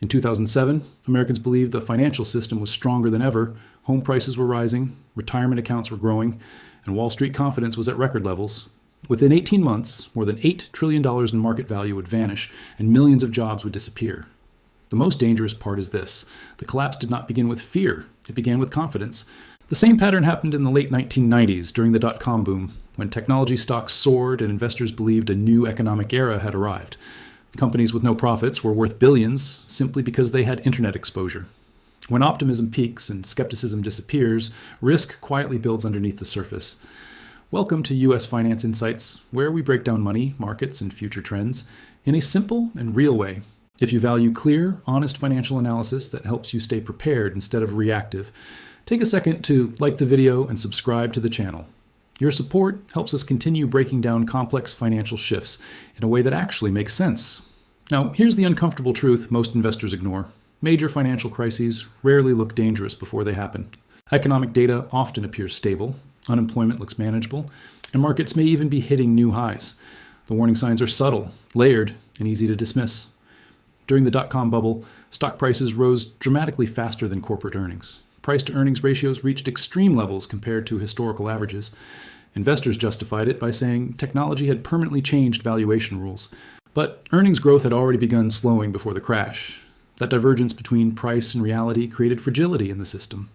In 2007, Americans believed the financial system was stronger than ever, home prices were rising, retirement accounts were growing, and Wall Street confidence was at record levels. Within 18 months, more than $8 trillion in market value would vanish, and millions of jobs would disappear. The most dangerous part is this: the collapse did not begin with fear, it began with confidence. The same pattern happened in the late 1990s during the dot-com boom, when technology stocks soared and investors believed a new economic era had arrived. Companies with no profits were worth billions simply because they had internet exposure. When optimism peaks and skepticism disappears, risk quietly builds underneath the surface. Welcome to U.S. Finance Insights, where we break down money, markets, and future trends in a simple and real way. If you value clear, honest financial analysis that helps you stay prepared instead of reactive, take a second to like the video and subscribe to the channel. Your support helps us continue breaking down complex financial shifts in a way that actually makes sense. Now, here's the uncomfortable truth most investors ignore. Major financial crises rarely look dangerous before they happen. Economic data often appears stable, unemployment looks manageable, and markets may even be hitting new highs. The warning signs are subtle, layered, and easy to dismiss. During the dot-com bubble, stock prices rose dramatically faster than corporate earnings. Price-to-earnings ratios reached extreme levels compared to historical averages. Investors justified it by saying technology had permanently changed valuation rules. But earnings growth had already begun slowing before the crash. That divergence between price and reality created fragility in the system.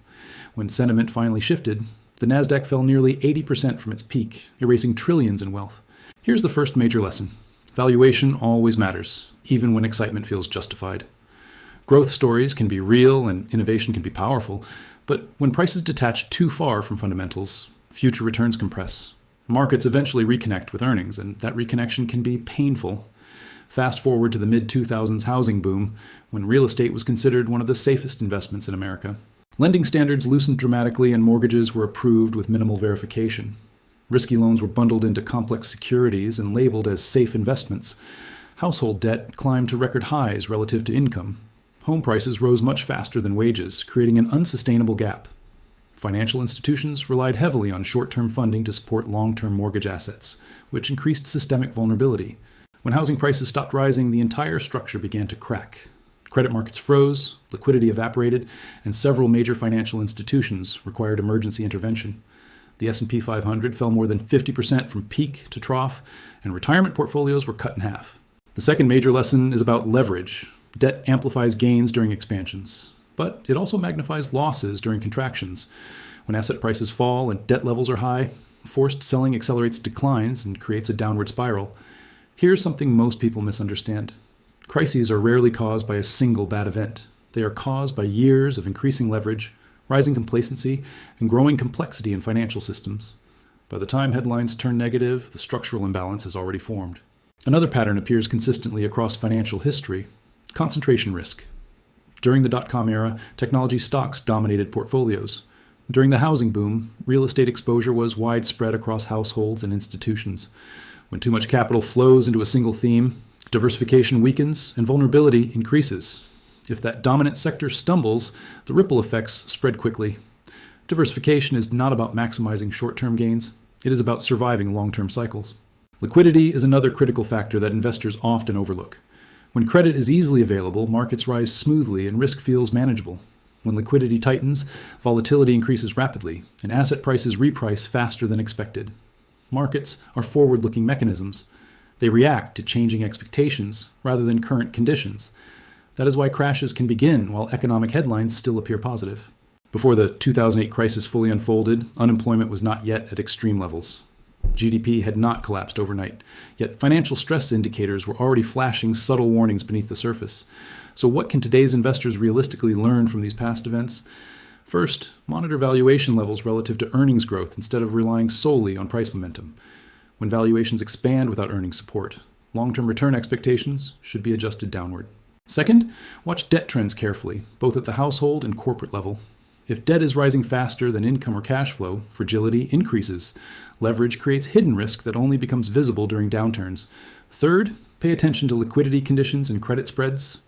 When sentiment finally shifted, the Nasdaq fell nearly 80% from its peak, erasing trillions in wealth. Here's the first major lesson. Valuation always matters, even when excitement feels justified. Growth stories can be real and innovation can be powerful, but when prices detach too far from fundamentals, future returns compress. Markets eventually reconnect with earnings, and that reconnection can be painful. Fast forward to the mid-2000s housing boom, when real estate was considered one of the safest investments in America. Lending standards loosened dramatically and mortgages were approved with minimal verification. Risky loans were bundled into complex securities and labeled as safe investments. Household debt climbed to record highs relative to income. Home prices rose much faster than wages, creating an unsustainable gap. Financial institutions relied heavily on short-term funding to support long-term mortgage assets, which increased systemic vulnerability. When housing prices stopped rising, the entire structure began to crack. Credit markets froze, liquidity evaporated, and several major financial institutions required emergency intervention. The S&P 500 fell more than 50% from peak to trough, and retirement portfolios were cut in half. The second major lesson is about leverage. Debt amplifies gains during expansions, but it also magnifies losses during contractions. When asset prices fall and debt levels are high, forced selling accelerates declines and creates a downward spiral. Here's something most people misunderstand. Crises are rarely caused by a single bad event. They are caused by years of increasing leverage, rising complacency, and growing complexity in financial systems. By the time headlines turn negative, the structural imbalance has already formed. Another pattern appears consistently across financial history: concentration risk. During the dot-com era, technology stocks dominated portfolios. During the housing boom, real estate exposure was widespread across households and institutions. When too much capital flows into a single theme, diversification weakens and vulnerability increases. If that dominant sector stumbles, the ripple effects spread quickly. Diversification is not about maximizing short-term gains. It is about surviving long-term cycles. Liquidity is another critical factor that investors often overlook. When credit is easily available, markets rise smoothly and risk feels manageable. When liquidity tightens, volatility increases rapidly, and asset prices reprice faster than expected. Markets are forward-looking mechanisms. They react to changing expectations rather than current conditions. That is why crashes can begin while economic headlines still appear positive. Before the 2008 crisis fully unfolded, unemployment was not yet at extreme levels. GDP had not collapsed overnight, yet financial stress indicators were already flashing subtle warnings beneath the surface. So what can today's investors realistically learn from these past events? First, monitor valuation levels relative to earnings growth instead of relying solely on price momentum. When valuations expand without earnings support, long-term return expectations should be adjusted downward. Second, watch debt trends carefully, both at the household and corporate level. If debt is rising faster than income or cash flow, fragility increases. Leverage creates hidden risk that only becomes visible during downturns. Third, pay attention to liquidity conditions and credit spreads.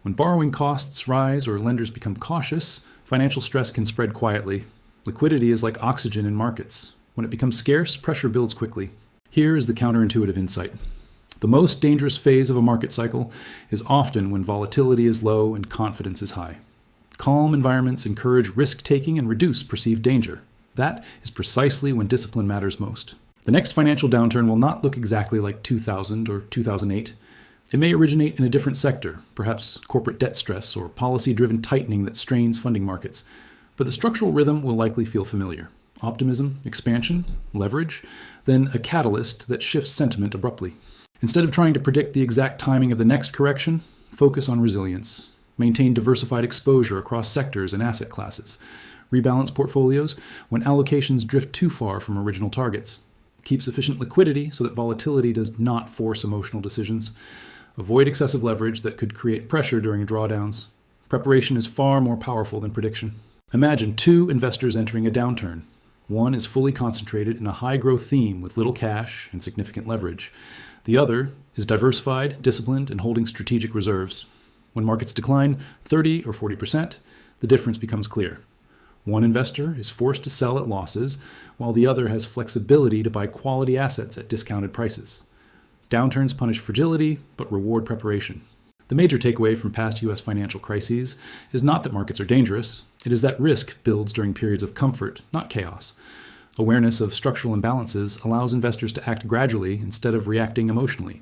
When borrowing costs rise or lenders become cautious, financial stress can spread quietly. Liquidity is like oxygen in markets. When it becomes scarce, pressure builds quickly. Here is the counterintuitive insight. The most dangerous phase of a market cycle is often when volatility is low and confidence is high. Calm environments encourage risk-taking and reduce perceived danger. That is precisely when discipline matters most. The next financial downturn will not look exactly like 2000 or 2008. It may originate in a different sector, perhaps corporate debt stress or policy-driven tightening that strains funding markets. But the structural rhythm will likely feel familiar. Optimism, expansion, leverage, then a catalyst that shifts sentiment abruptly. Instead of trying to predict the exact timing of the next correction, focus on resilience. Maintain diversified exposure across sectors and asset classes. Rebalance portfolios when allocations drift too far from original targets. Keep sufficient liquidity so that volatility does not force emotional decisions. Avoid excessive leverage that could create pressure during drawdowns. Preparation is far more powerful than prediction. Imagine two investors entering a downturn. One is fully concentrated in a high-growth theme with little cash and significant leverage. The other is diversified, disciplined, and holding strategic reserves. When markets decline 30 or 40%, the difference becomes clear. One investor is forced to sell at losses, while the other has flexibility to buy quality assets at discounted prices. Downturns punish fragility, but reward preparation. The major takeaway from past U.S. financial crises is not that markets are dangerous. It is that risk builds during periods of comfort, not chaos. Awareness of structural imbalances allows investors to act gradually instead of reacting emotionally.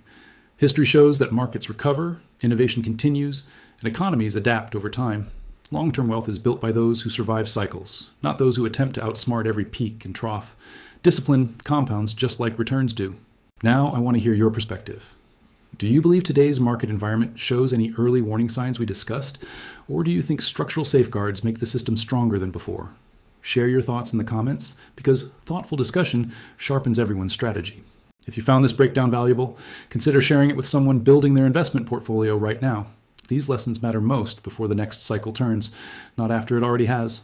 History shows that markets recover, innovation continues, and economies adapt over time. Long-term wealth is built by those who survive cycles, not those who attempt to outsmart every peak and trough. Discipline compounds just like returns do. Now I want to hear your perspective. Do you believe today's market environment shows any early warning signs we discussed, or do you think structural safeguards make the system stronger than before? Share your thoughts in the comments, because thoughtful discussion sharpens everyone's strategy. If you found this breakdown valuable, consider sharing it with someone building their investment portfolio right now. These lessons matter most before the next cycle turns, not after it already has.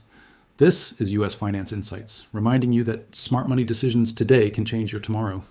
This is U.S. Finance Insights, reminding you that smart money decisions today can change your tomorrow.